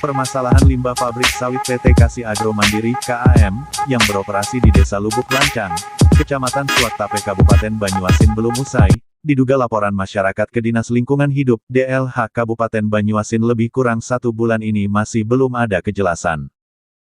Permasalahan limbah pabrik sawit PT Kasih Agro Mandiri (KAM) yang beroperasi di Desa Lubuk Lancang, Kecamatan Suaktape Kabupaten Banyuasin belum usai, diduga laporan masyarakat ke Dinas Lingkungan Hidup (DLH) Kabupaten Banyuasin lebih kurang 1 bulan ini masih belum ada kejelasan.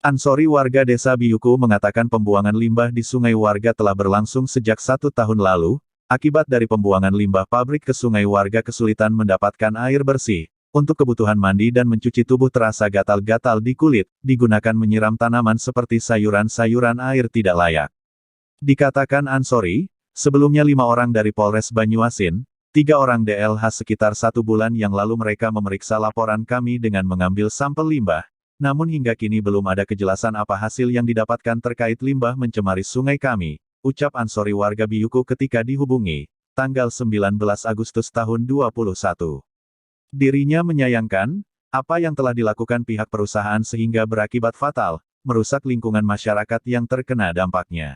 Ansori warga Desa Biyuku mengatakan pembuangan limbah di sungai warga telah berlangsung sejak 1 tahun lalu. Akibat dari pembuangan limbah pabrik ke sungai, warga kesulitan mendapatkan air bersih. Untuk kebutuhan mandi dan mencuci tubuh terasa gatal-gatal di kulit, digunakan menyiram tanaman seperti sayuran-sayuran, air tidak layak. Dikatakan Ansori, sebelumnya 5 orang dari Polres Banyuasin, 3 orang DLH sekitar 1 bulan yang lalu mereka memeriksa laporan kami dengan mengambil sampel limbah. Namun hingga kini belum ada kejelasan apa hasil yang didapatkan terkait limbah mencemari sungai kami, ucap Ansori warga Biyuku ketika dihubungi, tanggal 19 Agustus tahun 2021. Dirinya menyayangkan, apa yang telah dilakukan pihak perusahaan sehingga berakibat fatal, merusak lingkungan masyarakat yang terkena dampaknya.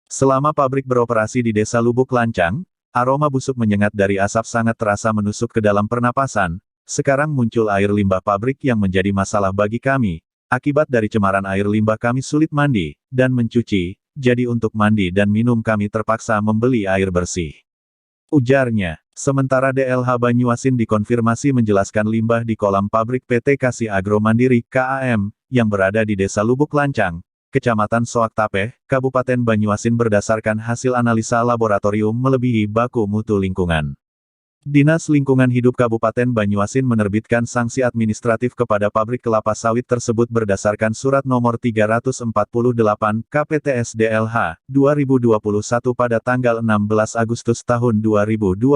Selama pabrik beroperasi di Desa Lubuk Lancang, aroma busuk menyengat dari asap sangat terasa menusuk ke dalam pernapasan. Sekarang muncul air limbah pabrik yang menjadi masalah bagi kami. Akibat dari cemaran air limbah kami sulit mandi dan mencuci, jadi untuk mandi dan minum kami terpaksa membeli air bersih, ujarnya. Sementara DLH Banyuasin dikonfirmasi menjelaskan limbah di kolam pabrik PT Kasih Agro Mandiri (KAM) yang berada di Desa Lubuk Lancang, Kecamatan Suaktape, Kabupaten Banyuasin berdasarkan hasil analisa laboratorium melebihi baku mutu lingkungan. Dinas Lingkungan Hidup Kabupaten Banyuasin menerbitkan sanksi administratif kepada pabrik kelapa sawit tersebut berdasarkan Surat Nomor 348 KPTS DLH 2021 pada tanggal 16 Agustus tahun 2021.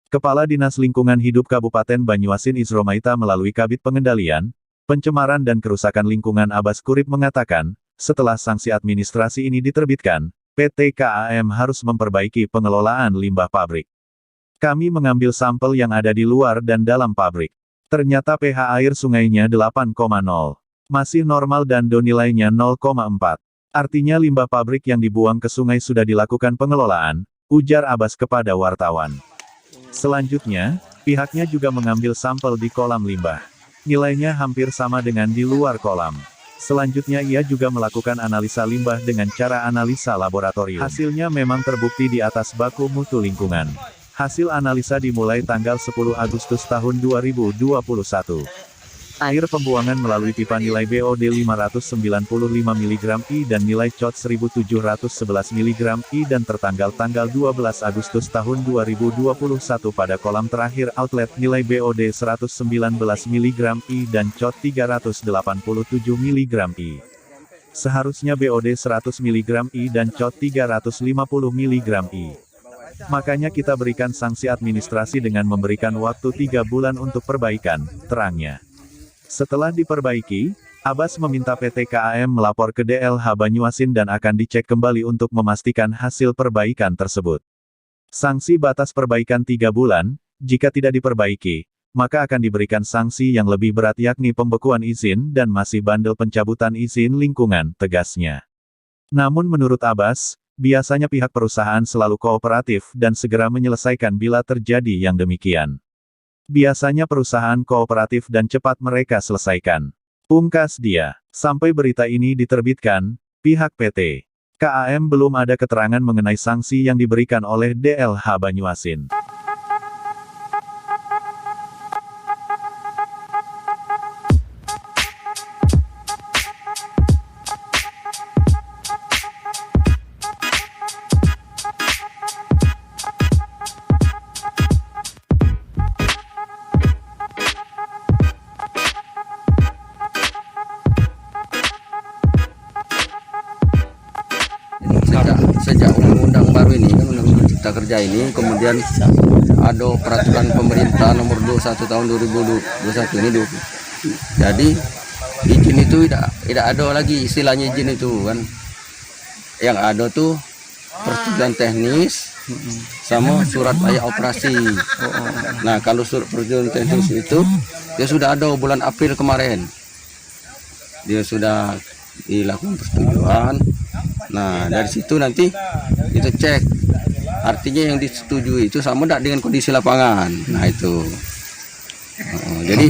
Kepala Dinas Lingkungan Hidup Kabupaten Banyuasin Isromaita melalui Kabid Pengendalian, Pencemaran dan Kerusakan Lingkungan Abbas Kurip mengatakan, setelah sanksi administrasi ini diterbitkan, PT KAM harus memperbaiki pengelolaan limbah pabrik. Kami mengambil sampel yang ada di luar dan dalam pabrik. Ternyata pH air sungainya 8,0. Masih normal dan DO nilainya 0,4. Artinya limbah pabrik yang dibuang ke sungai sudah dilakukan pengelolaan, ujar Abbas kepada wartawan. Selanjutnya, pihaknya juga mengambil sampel di kolam limbah. Nilainya hampir sama dengan di luar kolam. Selanjutnya ia juga melakukan analisa limbah dengan cara analisa laboratorium. Hasilnya memang terbukti di atas baku mutu lingkungan. Hasil analisa dimulai tanggal 10 Agustus tahun 2021. Air pembuangan melalui pipa nilai BOD 595 mg I dan nilai COT 1711 mg I dan tertanggal tanggal 12 Agustus tahun 2021 pada kolam terakhir outlet nilai BOD 119 mg I dan COT 387 mg I. Seharusnya BOD 100 mg I dan COT 350 mg I. Makanya kita berikan sanksi administrasi dengan memberikan waktu 3 bulan untuk perbaikan, terangnya. Setelah diperbaiki, Abbas meminta PT KAM melapor ke DLH Banyuasin dan akan dicek kembali untuk memastikan hasil perbaikan tersebut. Sanksi batas perbaikan 3 bulan, jika tidak diperbaiki, maka akan diberikan sanksi yang lebih berat yakni pembekuan izin dan masih bandel pencabutan izin lingkungan, tegasnya. Namun menurut Abbas, biasanya pihak perusahaan selalu kooperatif dan segera menyelesaikan bila terjadi yang demikian. Biasanya perusahaan kooperatif dan cepat mereka selesaikan, pungkas dia. Sampai berita ini diterbitkan, pihak PT KAM belum ada keterangan mengenai sanksi yang diberikan oleh DLH Banyuasin. Sejak undang-undang baru ini kan, undang-undang cipta kerja ini, kemudian ada peraturan pemerintah nomor 21 tahun 2021 ini. Jadi izin itu tidak ada lagi istilahnya izin itu kan. Yang ada tuh persetujuan teknis sama surat layak operasi. Nah, kalau surat persetujuan teknis itu dia sudah ada bulan April kemarin. Dia sudah dilakukan persetujuan. Nah, dari situ nanti kita cek, artinya yang disetujui itu sama tidak dengan kondisi lapangan. Nah itu. Jadi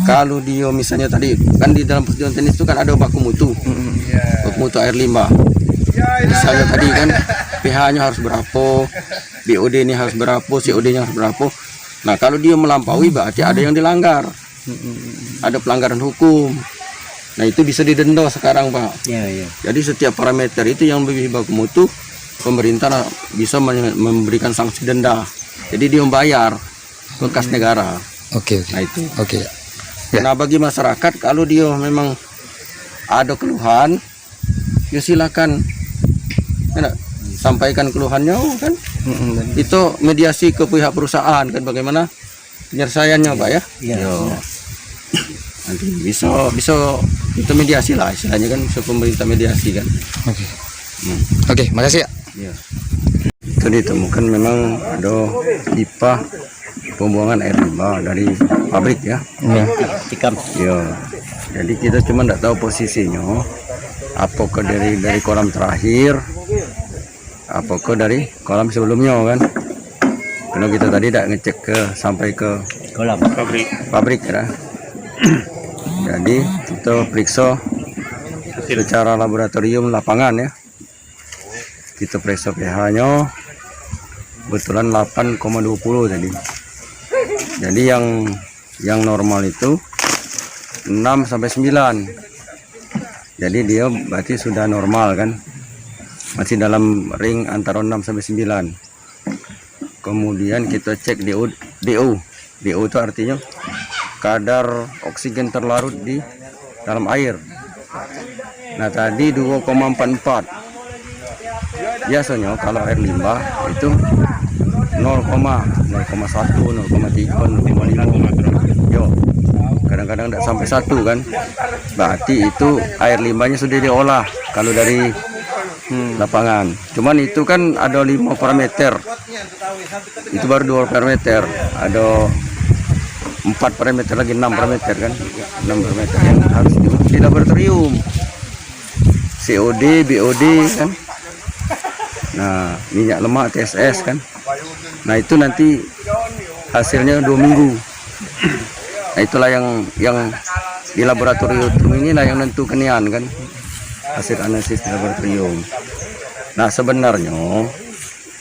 kalau dia misalnya tadi kan di dalam persetujuan teknis itu kan ada baku mutu air limbah. Misalnya tadi kan pH-nya harus berapa, BOD ini harus berapa, COD-nya harus berapa. Nah kalau dia melampaui berarti ada yang dilanggar, ada pelanggaran hukum. Nah itu bisa didenda sekarang Pak. Jadi setiap parameter itu yang lebih baku mutu, pemerintah bisa memberikan sanksi denda. Jadi dia membayar ke kas negara. Nah itu. Ya. Nah bagi masyarakat kalau dia memang ada keluhan, ya silakan sampaikan keluhannya kan. Itu mediasi ke pihak perusahaan kan, bagaimana penyelesaiannya Pak ya. Nanti bisa itu mediasi lah istilahnya kan, bisa pemerintah mediasi kan. Oke, makasih ya. Itu ditemukan memang ada pipa pembuangan air limbah dari pabrik ya. Jadi kita cuma tidak tahu posisinya, apakah dari kolam terakhir, apakah dari kolam sebelumnya kan. Karena kita tadi tidak ngecek sampai ke kolam pabrik ya. Jadi kita periksa secara laboratorium lapangan ya. Kita periksa pH-nya kebetulan 8,20 tadi. Jadi yang normal itu 6 sampai 9. Jadi dia berarti sudah normal kan. Masih dalam ring antara 6 sampai 9. Kemudian kita cek DO. DO itu artinya kadar oksigen terlarut di dalam air. Nah tadi 2,44. Biasanya kalau air limbah itu 0,1, 0,3, 0,5. Kadang-kadang tidak sampai 1 kan. Berarti itu air limbahnya sudah diolah kalau dari lapangan. Cuman itu kan ada 5 parameter. Itu baru 2 parameter. Ada 4 parameter lagi, 6 parameter kan. 6 parameter yang harus diuji di laboratorium. COD, BOD kan. Nah, minyak lemak TSS kan. Nah, itu nanti hasilnya 2 minggu. Nah, itulah yang di laboratorium inilah yang nentukan kan. Hasil analisis di laboratorium. Nah, sebenarnya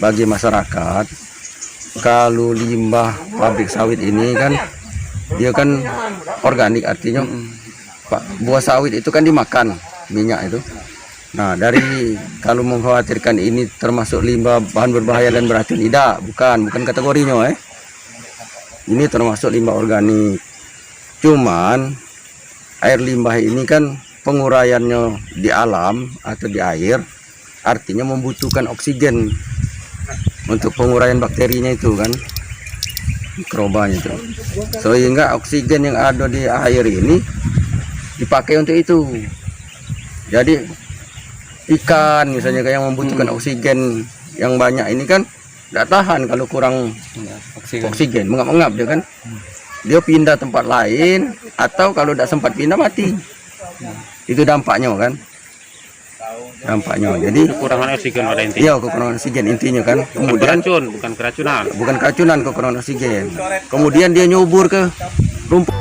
bagi masyarakat kalau limbah pabrik sawit ini kan dia kan organik, artinya buah sawit itu kan dimakan minyak itu. Nah, dari kalau mengkhawatirkan ini termasuk limbah bahan berbahaya dan beracun, tidak, bukan kategorinya Ini termasuk limbah organik. Cuman air limbah ini kan penguraiannya di alam atau di air, artinya membutuhkan oksigen untuk penguraian bakterinya itu kan, mikrobanya itu. Sehingga oksigen yang ada di air ini dipakai untuk itu. Jadi ikan misalnya kayak yang membutuhkan oksigen yang banyak ini kan tidak tahan kalau kurang oksigen, mengap-ngap dia kan. Dia pindah tempat lain, atau kalau tidak sempat pindah mati. Itu dampaknya kan. Jadi kekurangan oksigen pada intinya. Iya, kekurangan oksigen intinya kan. Kemudian bukan keracunan. Bukan keracunan, kekurangan oksigen. Kemudian dia nyubur ke rumput.